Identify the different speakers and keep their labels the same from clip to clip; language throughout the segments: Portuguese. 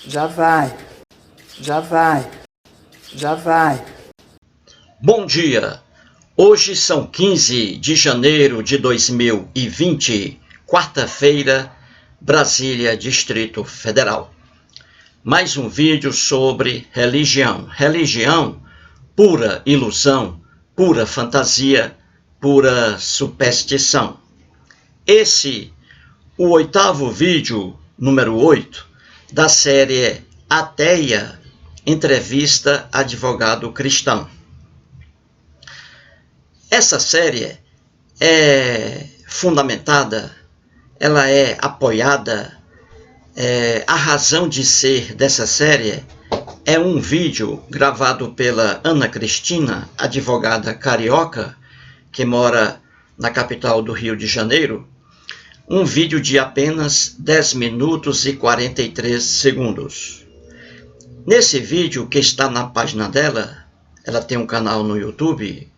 Speaker 1: Já vai, já vai, já vai.
Speaker 2: Bom dia! Hoje são 15 de janeiro de 2020, quarta-feira, Brasília, Distrito Federal. Mais um vídeo sobre religião. Religião, pura ilusão, pura fantasia, pura superstição. Esse, o 8º vídeo, número 8, da série Ateia, Entrevista Advogado Cristão. Essa série é fundamentada, ela é apoiada, a razão de ser dessa série é um vídeo gravado pela Ana Cristina, advogada carioca, que mora na capital do Rio de Janeiro, um vídeo de apenas 10 minutos e 43 segundos. Nesse vídeo, que está na página dela, ela tem um canal no YouTube,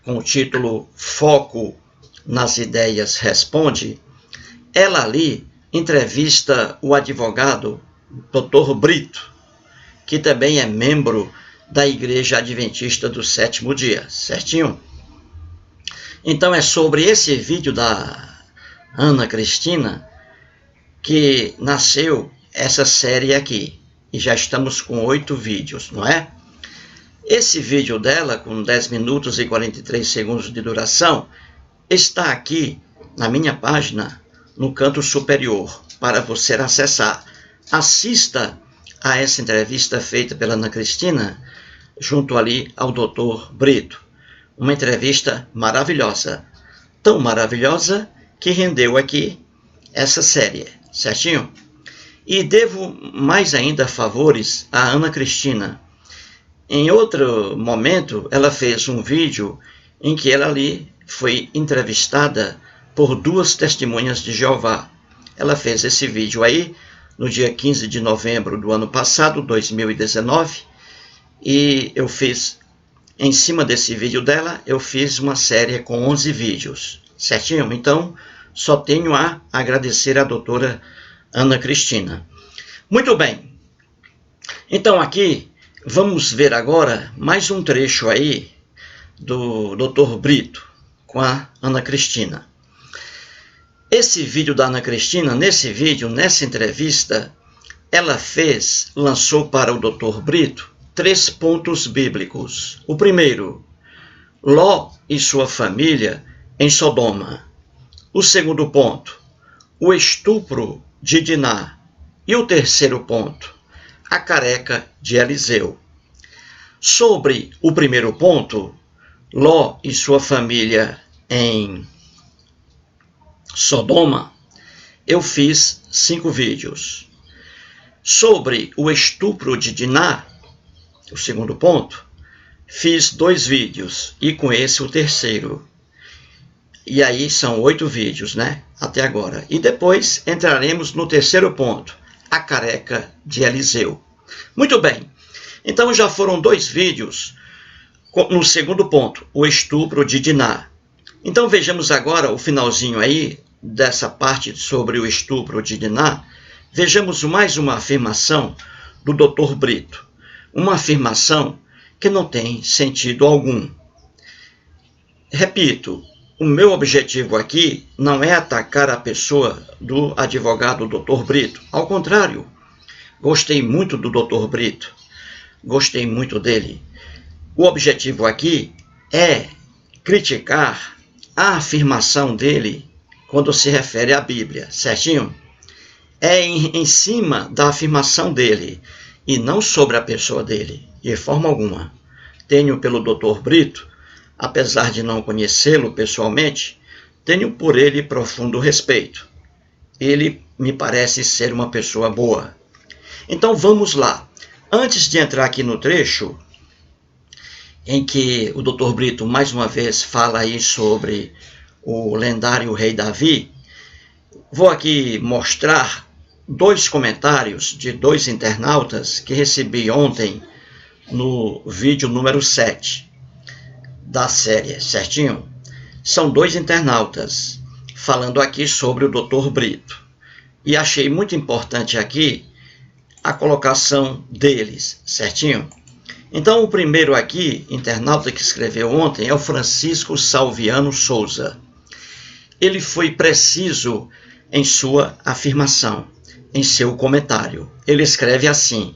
Speaker 2: com o título Foco nas Ideias Responde, ela ali entrevista o advogado Dr. Brito, que também é membro da Igreja Adventista do Sétimo Dia, certinho? Então é sobre esse vídeo da Ana Cristina que nasceu essa série aqui, e já estamos com 8 vídeos, não é? Esse vídeo dela, com 10 minutos e 43 segundos de duração, está aqui na minha página, no canto superior, para você acessar. Assista a essa entrevista feita pela Ana Cristina, junto ali ao Dr. Brito. Uma entrevista maravilhosa, tão maravilhosa que rendeu aqui essa série, certinho? E devo mais ainda favores à Ana Cristina. Em outro momento, ela fez um vídeo em que ela ali foi entrevistada por 2 testemunhas de Jeová. Ela fez esse vídeo aí no dia 15 de novembro do ano passado, 2019, e eu fiz, em cima desse vídeo dela, eu fiz uma série com 11 vídeos, certinho? Então, só tenho a agradecer à doutora Ana Cristina. Muito bem. Então, aqui, vamos ver agora mais um trecho aí do Dr. Brito com a Ana Cristina. Esse vídeo da Ana Cristina, nessa entrevista, ela lançou para o Dr. Brito 3 pontos bíblicos. O primeiro, Ló e sua família em Sodoma. O segundo ponto, o estupro de Diná. E o terceiro ponto, a careca de Eliseu. Sobre o primeiro ponto, Ló e sua família em Sodoma, eu fiz 5 vídeos. Sobre o estupro de Diná, o segundo ponto, fiz 2 vídeos, e com esse o terceiro. E aí são 8 vídeos, né? Até agora. E depois entraremos no terceiro ponto, a careca de Eliseu. Muito bem. Então já foram 2 vídeos no segundo ponto, o estupro de Diná. Então vejamos agora o finalzinho aí dessa parte sobre o estupro de Diná. Vejamos mais uma afirmação do Dr. Brito. Uma afirmação que não tem sentido algum. Repito, o meu objetivo aqui não é atacar a pessoa do advogado Dr. Brito. Ao contrário, gostei muito do Dr. Brito. Gostei muito dele. O objetivo aqui é criticar a afirmação dele quando se refere à Bíblia, certinho? É em cima da afirmação dele e não sobre a pessoa dele, de forma alguma. Tenho pelo Dr. Brito, apesar de não conhecê-lo pessoalmente, tenho por ele profundo respeito. Ele me parece ser uma pessoa boa. Então vamos lá. Antes de entrar aqui no trecho em que o Dr. Brito mais uma vez fala aí sobre o lendário rei Davi, vou aqui mostrar 2 comentários de 2 internautas que recebi ontem no vídeo número 7 da série, certinho? São 2 internautas falando aqui sobre o Dr. Brito. E achei muito importante aqui a colocação deles, certinho? Então, o primeiro aqui, internauta que escreveu ontem, é o Francisco Salviano Souza. Ele foi preciso em sua afirmação, em seu comentário. Ele escreve assim,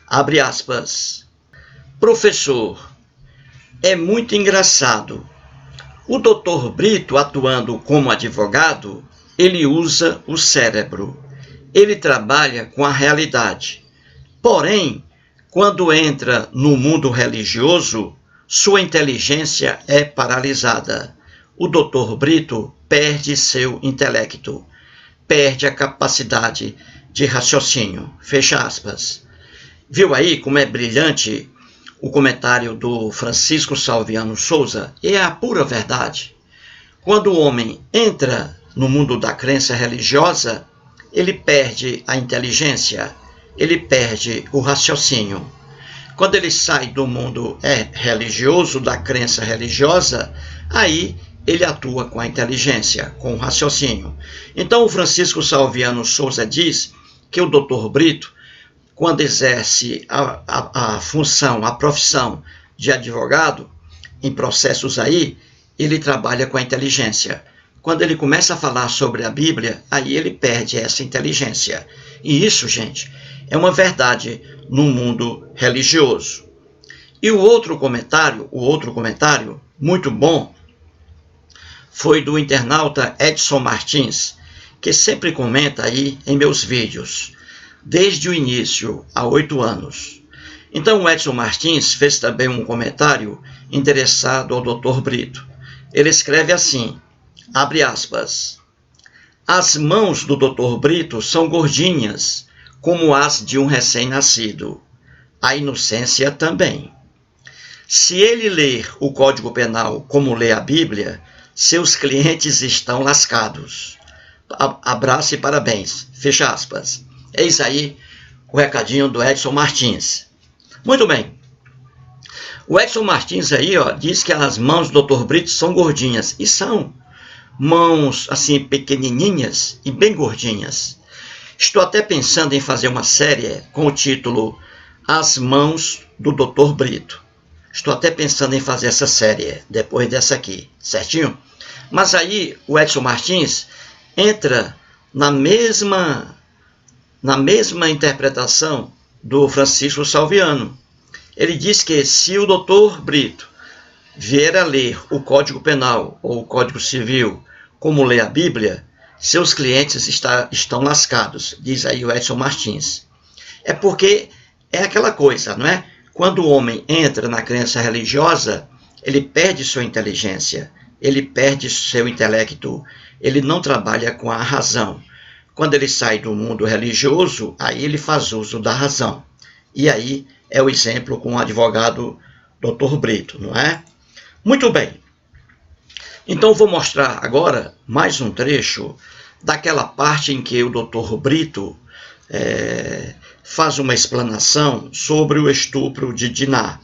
Speaker 2: abre aspas, professor, é muito engraçado. O Dr. Brito, atuando como advogado, ele usa o cérebro. Ele trabalha com a realidade. Porém, quando entra no mundo religioso, sua inteligência é paralisada. O Dr. Brito perde seu intelecto, perde a capacidade de raciocínio. Fecha aspas. Viu aí como é brilhante o comentário do Francisco Salviano Souza? É a pura verdade. Quando o homem entra no mundo da crença religiosa, ele perde a inteligência, ele perde o raciocínio. Quando ele sai do mundo religioso, da crença religiosa, aí ele atua com a inteligência, com o raciocínio. Então o Francisco Salviano Souza diz que o Dr. Brito, quando exerce a função, a profissão de advogado, em processos aí, ele trabalha com a inteligência. Quando ele começa a falar sobre a Bíblia, aí ele perde essa inteligência. E isso, gente, é uma verdade no mundo religioso. E o outro comentário, muito bom, foi do internauta Edson Martins, que sempre comenta aí em meus vídeos, desde o início, há 8 anos. Então o Edson Martins fez também um comentário interessado ao Dr. Brito. Ele escreve assim, abre aspas, as mãos do Dr. Brito são gordinhas, como as de um recém-nascido. A inocência também. Se ele ler o Código Penal como lê a Bíblia, seus clientes estão lascados. Abraço e parabéns. Fecha aspas. Eis aí o recadinho do Edson Martins. Muito bem. O Edson Martins aí, diz que as mãos do Dr. Brito são gordinhas. E são mãos assim pequenininhas e bem gordinhas. Estou até pensando em fazer uma série com o título As Mãos do Dr. Brito. Estou até pensando em fazer essa série depois dessa aqui, certinho? Mas aí o Edson Martins entra na mesma interpretação do Francisco Salviano. Ele diz que se o Dr. Brito vier a ler o Código Penal ou o Código Civil como lê a Bíblia, seus clientes estão lascados, diz aí o Edson Martins. É porque é aquela coisa, não é? Quando o homem entra na crença religiosa, ele perde sua inteligência, ele perde seu intelecto, ele não trabalha com a razão. Quando ele sai do mundo religioso, aí ele faz uso da razão. E aí é o exemplo com o advogado Dr. Brito, não é? Muito bem. Então vou mostrar agora mais um trecho daquela parte em que o Dr. Brito faz uma explanação sobre o estupro de Diná.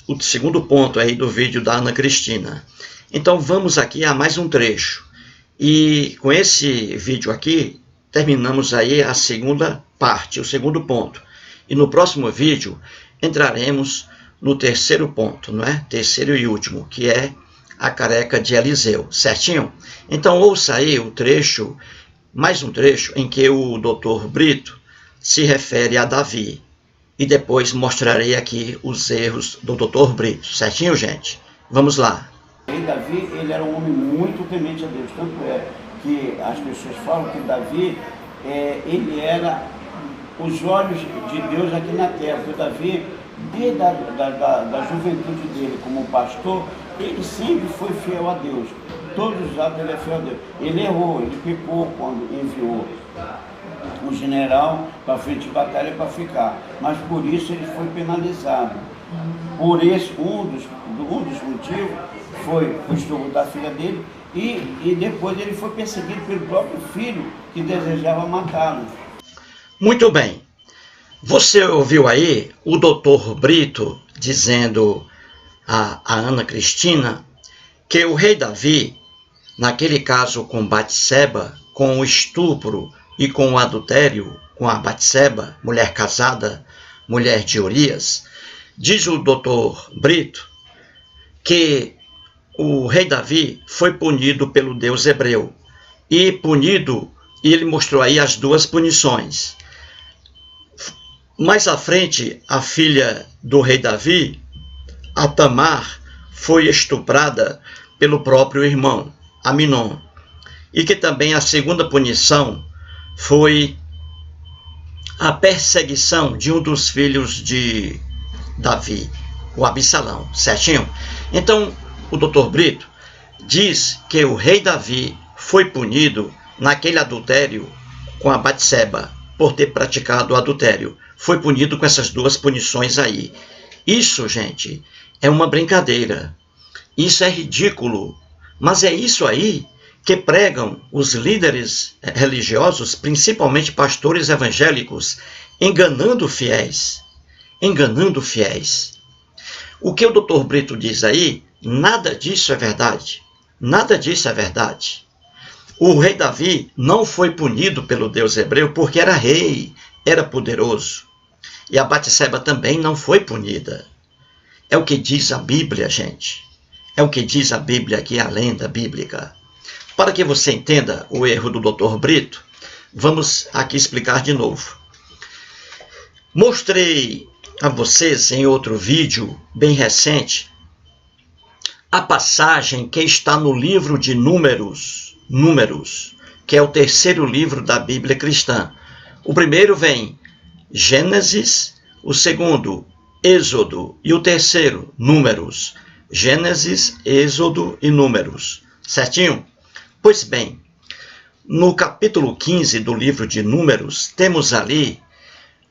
Speaker 2: O segundo ponto aí do vídeo da Ana Cristina. Então vamos aqui a mais um trecho. E com esse vídeo aqui, terminamos aí a segunda parte, o segundo ponto. E no próximo vídeo, entraremos no terceiro ponto, não é? Terceiro e último, que é a careca de Eliseu, certinho? Então ouça aí o trecho, mais um trecho, em que o Dr. Brito se refere a Davi. E depois mostrarei aqui os erros do Dr. Brito, certinho, gente? Vamos lá.
Speaker 3: E Davi, ele era um homem muito temente a Deus, tanto é que as pessoas falam que Davi, ele era os olhos de Deus aqui na terra, porque Davi, desde da juventude dele como pastor, ele sempre foi fiel a Deus, todos os atos ele é fiel a Deus. Ele errou, ele pecou quando enviou o general para frente de batalha para ficar, mas por isso ele foi penalizado. Por esse, um dos motivos foi o estupro da filha dele e depois ele foi perseguido pelo próprio filho que desejava matá-lo.
Speaker 2: Muito bem. Você ouviu aí o Dr. Brito dizendo a Ana Cristina que o rei Davi, naquele caso com Batseba, com o estupro e com o adultério, com a Batseba, mulher casada, mulher de Urias, diz o doutor Brito que o rei Davi foi punido pelo Deus hebreu. E ele mostrou aí as duas punições. Mais à frente, a filha do rei Davi, a Tamar, foi estuprada pelo próprio irmão, Aminon. E que também a segunda punição foi a perseguição de um dos filhos de Davi, o Absalão, certinho? Então, o doutor Brito diz que o rei Davi foi punido naquele adultério com a Batseba, por ter praticado o adultério. Foi punido com essas duas punições aí. Isso, gente, é uma brincadeira. Isso é ridículo. Mas é isso aí que pregam os líderes religiosos, principalmente pastores evangélicos, enganando fiéis. Enganando fiéis. O que o doutor Brito diz aí, nada disso é verdade. Nada disso é verdade. O rei Davi não foi punido pelo Deus hebreu porque era rei, era poderoso. E a Batseba também não foi punida. É o que diz a Bíblia, gente. É o que diz a Bíblia aqui, a lenda bíblica. Para que você entenda o erro do Dr. Brito, vamos aqui explicar de novo. Mostrei a vocês em outro vídeo bem recente a passagem que está no livro de Números, que é o terceiro livro da Bíblia cristã. O primeiro vem Gênesis, o segundo Êxodo e o terceiro Números. Gênesis, Êxodo e Números. Certinho? Pois bem, no capítulo 15 do livro de Números, temos ali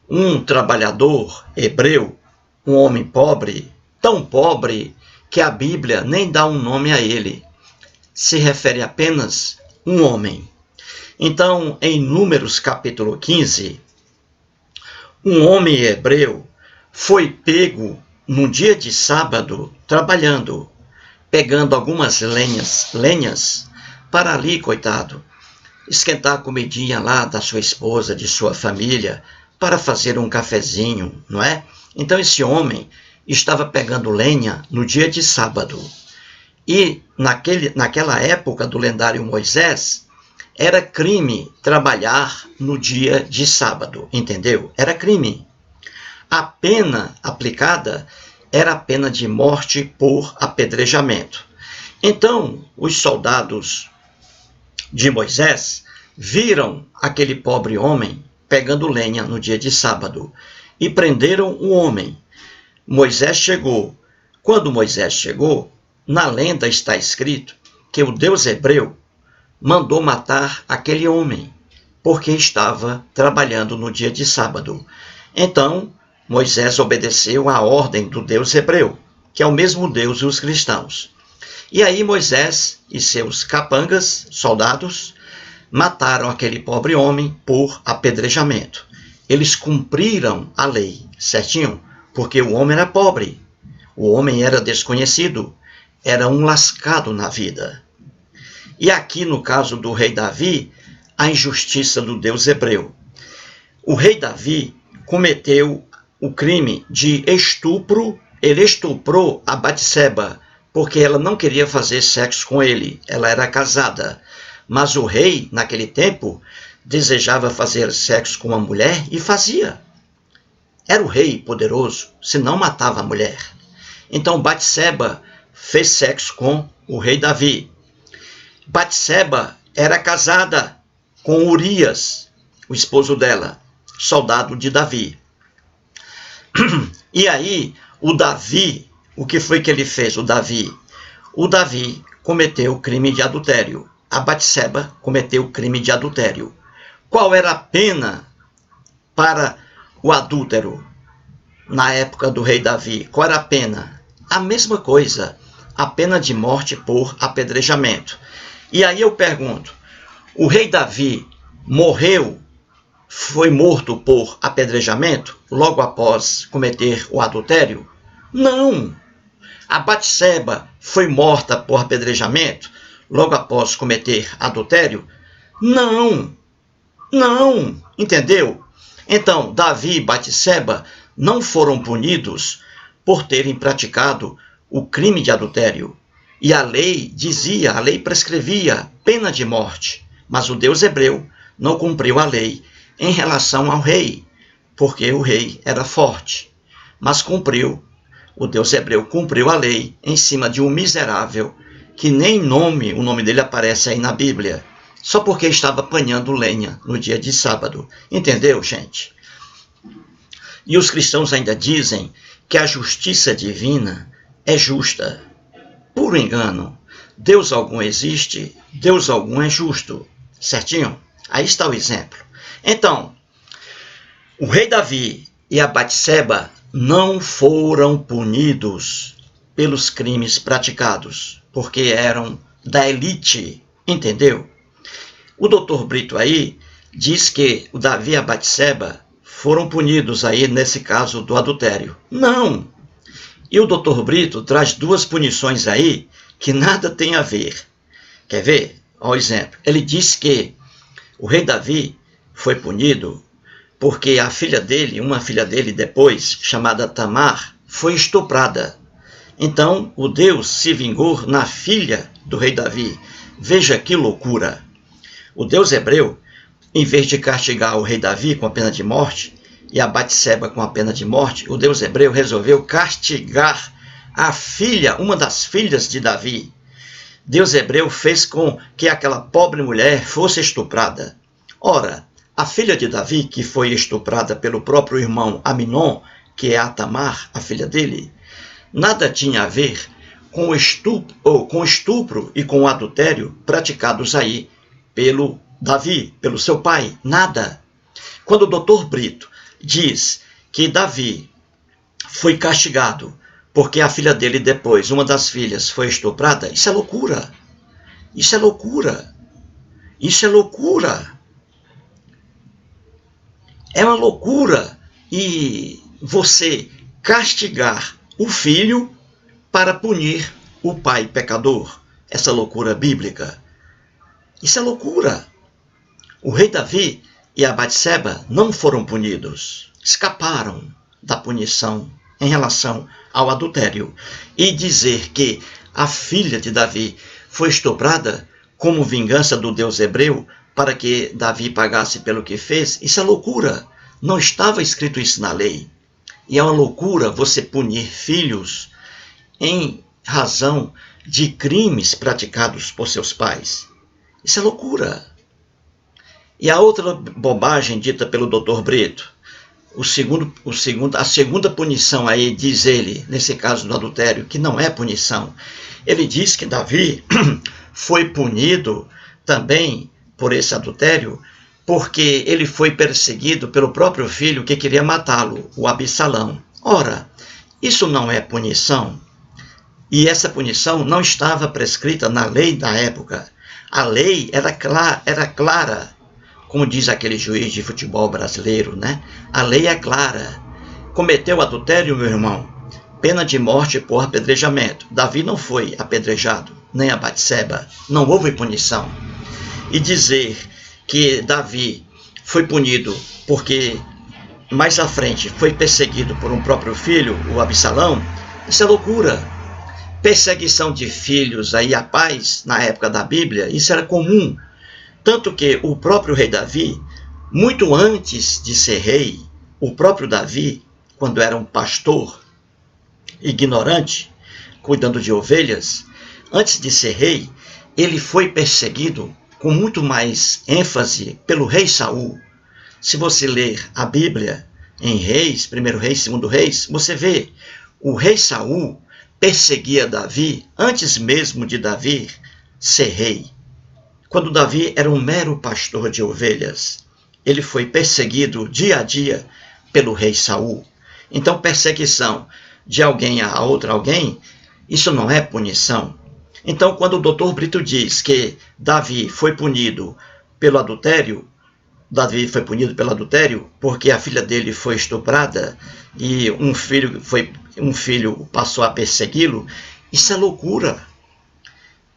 Speaker 2: um trabalhador hebreu, um homem pobre, tão pobre que a Bíblia nem dá um nome a ele. Se refere apenas um homem. Então, em Números capítulo 15, um homem hebreu foi pego num dia de sábado trabalhando, pegando algumas lenhas para ali, coitado, esquentar a comidinha lá da sua esposa, de sua família, para fazer um cafezinho, não é? Então esse homem estava pegando lenha no dia de sábado. E naquela época do lendário Moisés, era crime trabalhar no dia de sábado, entendeu? Era crime. A pena aplicada era a pena de morte por apedrejamento. Então, os soldados de Moisés viram aquele pobre homem pegando lenha no dia de sábado e prenderam o homem. Moisés chegou. Quando Moisés chegou, na lenda está escrito que o Deus hebreu mandou matar aquele homem, porque estava trabalhando no dia de sábado. Então, Moisés obedeceu à ordem do Deus hebreu, que é o mesmo Deus dos cristãos. E aí Moisés e seus capangas, soldados, mataram aquele pobre homem por apedrejamento. Eles cumpriram a lei, certinho? Porque o homem era pobre, o homem era desconhecido, era um lascado na vida. E aqui no caso do rei Davi, a injustiça do Deus hebreu. O rei Davi cometeu o crime de estupro, ele estuprou a Batseba, porque ela não queria fazer sexo com ele, ela era casada. Mas o rei, naquele tempo, desejava fazer sexo com uma mulher e fazia. Era o rei poderoso, senão matava a mulher. Então Batseba fez sexo com o rei Davi. Batseba era casada com Urias, o esposo dela, soldado de Davi. E aí, o Davi, o que foi que ele fez, o Davi? O Davi cometeu o crime de adultério. A Batseba cometeu o crime de adultério. Qual era a pena para o adúltero na época do rei Davi? Qual era a pena? A mesma coisa, a pena de morte por apedrejamento. E aí eu pergunto, o rei Davi morreu, foi morto por apedrejamento logo após cometer o adultério? Não! A Batseba foi morta por apedrejamento logo após cometer adultério? Não! Não! Entendeu? Então, Davi e Batseba não foram punidos por terem praticado o crime de adultério. E a lei dizia, a lei prescrevia pena de morte. Mas o Deus hebreu não cumpriu a lei em relação ao rei, porque o rei era forte. Mas o Deus hebreu cumpriu a lei em cima de um miserável, que nem o nome dele aparece aí na Bíblia, só porque estava apanhando lenha no dia de sábado. Entendeu, gente? E os cristãos ainda dizem que a justiça divina é justa. Puro engano. Deus algum existe, Deus algum é justo. Certinho? Aí está o exemplo. Então, o rei Davi e a Batseba não foram punidos pelos crimes praticados, porque eram da elite, entendeu? O doutor Brito aí diz que o Davi e a Batseba foram punidos aí nesse caso do adultério. Não! E o doutor Brito traz duas punições aí que nada tem a ver. Quer ver? Olha o exemplo. Ele diz que o rei Davi foi punido porque a filha dele, uma filha dele depois, chamada Tamar, foi estuprada. Então, o Deus se vingou na filha do rei Davi. Veja que loucura! O Deus hebreu, em vez de castigar o rei Davi com a pena de morte e a Batseba com a pena de morte, o Deus hebreu resolveu castigar a filha, uma das filhas de Davi. Deus hebreu fez com que aquela pobre mulher fosse estuprada. Ora, a filha de Davi, que foi estuprada pelo próprio irmão Aminon, que é a Tamar, a filha dele, nada tinha a ver com o estupro e com o adultério praticados aí pelo Davi, pelo seu pai. Nada. Quando o doutor Brito diz que Davi foi castigado porque a filha dele depois, uma das filhas, foi estuprada, isso é loucura. Isso é loucura. Isso é loucura. É uma loucura. E você castigar o filho para punir o pai pecador. Essa loucura bíblica. Isso é loucura. O rei Davi e a Batseba não foram punidos. Escaparam da punição em relação ao adultério. E dizer que a filha de Davi foi estuprada como vingança do Deus hebreu para que Davi pagasse pelo que fez, isso é loucura. Não estava escrito isso na lei. E é uma loucura você punir filhos em razão de crimes praticados por seus pais. Isso é loucura. E a outra bobagem dita pelo Dr. Brito, a segunda punição aí, diz ele, nesse caso do adultério, que não é punição. Ele diz que Davi foi punido também por esse adultério, porque ele foi perseguido pelo próprio filho que queria matá-lo, o Absalão. Ora, isso não é punição. E essa punição não estava prescrita na lei da época. A lei era clara, como diz aquele juiz de futebol brasileiro, né? A lei é clara. Cometeu adultério, meu irmão, pena de morte por apedrejamento. Davi não foi apedrejado, nem a Batseba. Não houve punição. E dizer que Davi foi punido porque mais à frente foi perseguido por um próprio filho, o Absalão, isso é loucura. Perseguição de filhos aí a pais, na época da Bíblia, isso era comum. Tanto que o próprio rei Davi, muito antes de ser rei, o próprio Davi, quando era um pastor ignorante, cuidando de ovelhas, antes de ser rei, ele foi perseguido com muito mais ênfase pelo rei Saul. Se você ler a Bíblia em Reis, 1 Reis, 2 Reis, você vê o rei Saul perseguia Davi antes mesmo de Davi ser rei. Quando Davi era um mero pastor de ovelhas, ele foi perseguido dia a dia pelo rei Saul. Então, perseguição de alguém a outro alguém, isso não é punição. Então, quando o Dr. Brito diz que Davi foi punido pelo adultério, porque a filha dele foi estuprada e um filho passou a persegui-lo, isso é loucura.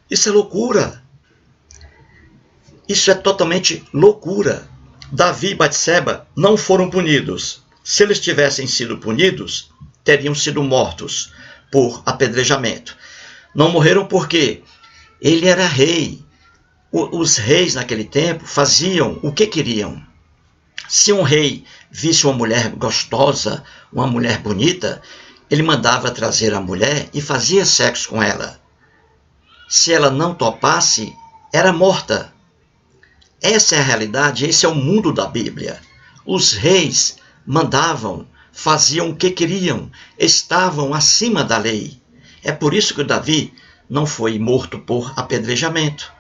Speaker 2: Isso é loucura. Isso é totalmente loucura. Davi e Batseba não foram punidos. Se eles tivessem sido punidos, teriam sido mortos por apedrejamento. Não morreram porque ele era rei. Os reis naquele tempo faziam o que queriam. Se um rei visse uma mulher gostosa, uma mulher bonita, ele mandava trazer a mulher e fazia sexo com ela. Se ela não topasse, era morta. Essa é a realidade, esse é o mundo da Bíblia. Os reis mandavam, faziam o que queriam, estavam acima da lei. É por isso que Davi não foi morto por apedrejamento.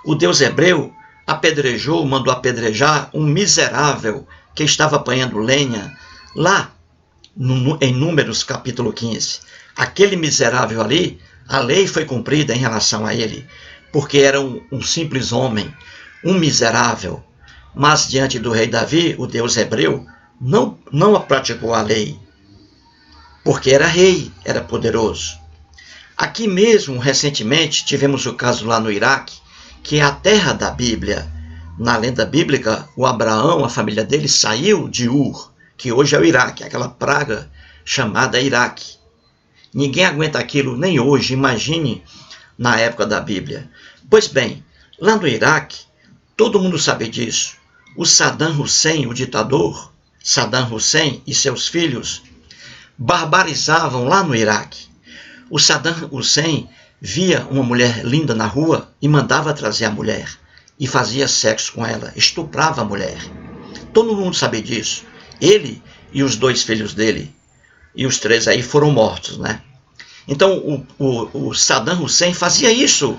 Speaker 2: O Deus hebreu apedrejou, mandou apedrejar um miserável que estava apanhando lenha lá em Números capítulo 15. Aquele miserável ali, a lei foi cumprida em relação a ele, porque era um simples homem, um miserável. Mas diante do rei Davi, o Deus hebreu, não praticou a lei, porque era rei, era poderoso. Aqui mesmo, recentemente, tivemos o caso lá no Iraque, que é a terra da Bíblia. Na lenda bíblica, o Abraão, a família dele, saiu de Ur, que hoje é o Iraque, aquela praga chamada Iraque. Ninguém aguenta aquilo nem hoje, imagine na época da Bíblia. Pois bem, lá no Iraque, todo mundo sabe disso. O Saddam Hussein, o ditador, Saddam Hussein e seus filhos, barbarizavam lá no Iraque. O Saddam Hussein via uma mulher linda na rua e mandava trazer a mulher e fazia sexo com ela, estuprava a mulher. Todo mundo sabe disso. Ele e os 2 filhos dele, e os 3 aí foram mortos, né? Então o Saddam Hussein fazia isso,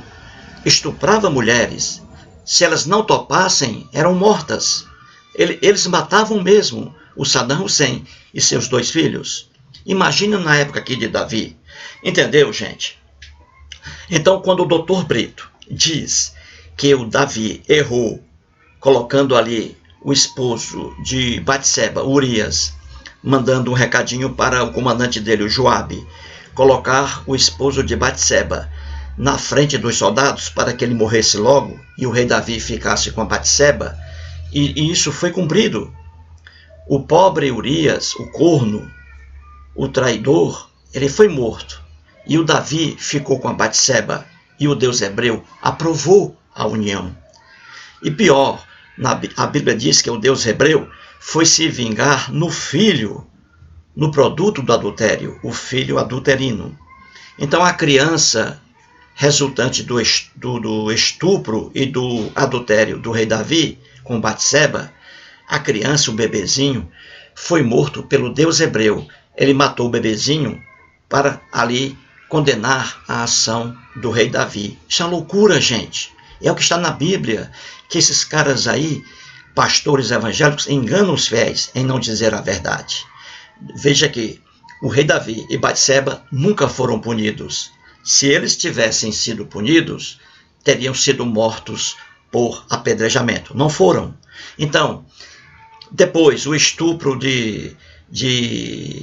Speaker 2: estuprava mulheres. Se elas não topassem, eram mortas. Eles matavam mesmo o Saddam Hussein e seus 2 filhos. Imagina na época aqui de Davi. Entendeu, gente? Então, quando o Dr. Brito diz que o Davi errou, colocando ali o esposo de Batseba, Urias, mandando um recadinho para o comandante dele, o Joabe, colocar o esposo de Batseba na frente dos soldados para que ele morresse logo e o rei Davi ficasse com a Batseba, e isso foi cumprido. O pobre Urias, o corno, o traidor, ele foi morto. E o Davi ficou com a Batseba, e o Deus hebreu aprovou a união. E pior, a Bíblia diz que o Deus hebreu foi se vingar no filho, no produto do adultério, o filho adulterino. Então a criança resultante do estupro e do adultério do rei Davi com Batseba, a criança, o bebezinho, foi morto pelo Deus hebreu. Ele matou o bebezinho para ali condenar a ação do rei Davi. Isso é uma loucura, gente. É o que está na Bíblia, que esses caras aí, pastores evangélicos, enganam os fiéis em não dizer a verdade. Veja que o rei Davi e Batseba nunca foram punidos. Se eles tivessem sido punidos, teriam sido mortos por apedrejamento. Não foram. Então, depois, o estupro de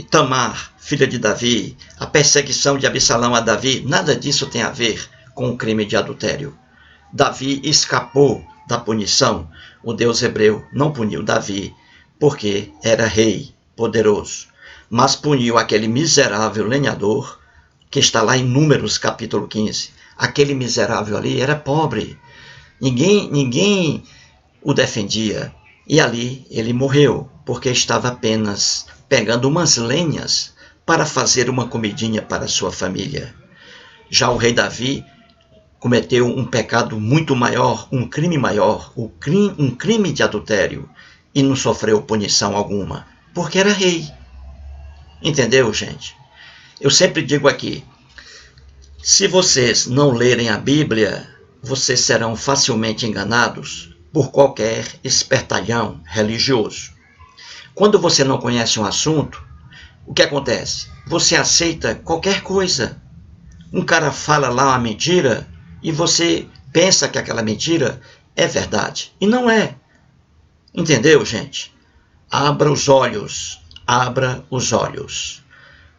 Speaker 2: Tamar, filha de Davi, a perseguição de Absalão a Davi, nada disso tem a ver com o crime de adultério. Davi escapou da punição. O Deus hebreu não puniu Davi porque era rei poderoso, mas puniu aquele miserável lenhador que está lá em Números capítulo 15. Aquele miserável ali era pobre. Ninguém o defendia. E ali ele morreu, porque estava apenas pegando umas lenhas para fazer uma comidinha para sua família. Já o rei Davi cometeu um pecado muito maior, um crime maior, um crime de adultério, e não sofreu punição alguma, porque era rei. Entendeu, gente? Eu sempre digo aqui, se vocês não lerem a Bíblia, vocês serão facilmente enganados por qualquer espertalhão religioso. Quando você não conhece um assunto, o que acontece? Você aceita qualquer coisa. Um cara fala lá uma mentira e você pensa que aquela mentira é verdade. E não é. Entendeu, gente? Abra os olhos. Abra os olhos.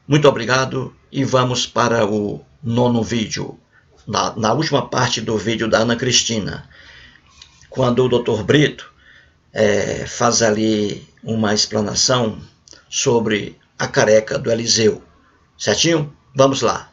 Speaker 2: Muito obrigado e vamos para o 9º vídeo. Na última parte do vídeo da Ana Cristina, quando o Dr. Brito faz ali uma explanação sobre a careca do Eliseu. Certinho? Vamos lá.